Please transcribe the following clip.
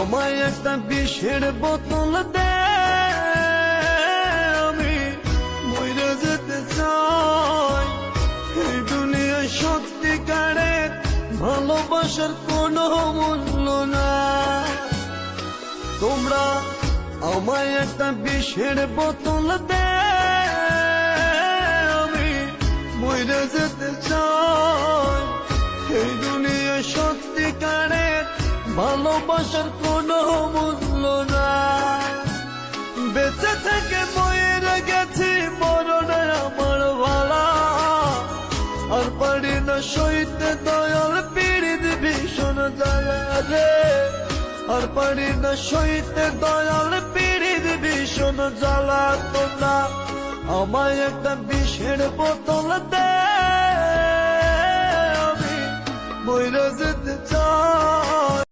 আমায় একটা বিষের বোতল দে, আমি মইরা যেতে চাই। এই দুনিয়ায় সত্যিকারের ভালোবাসার কোনো মূল্য নাই। তোমরা আমায় একটা বিষের বোতল দে, আমি মইরা যেতে চাই। এই দুনিয়ায় সত্যিকারের ভালোবাসার কোনো মূল্য নাই। বেঁচে থেকে মরে গেছি, মরণে আমার ভালা। আর পারি না সইতে দয়াল পীড়িত ভীষণ জ্বালা রে। আর পারি না সইতে দয়াল পীড়িত ভীষণ জ্বালা। তোমরা আমায় একটা বিষের বোতল দে, আমি মইরা যেতে চাই।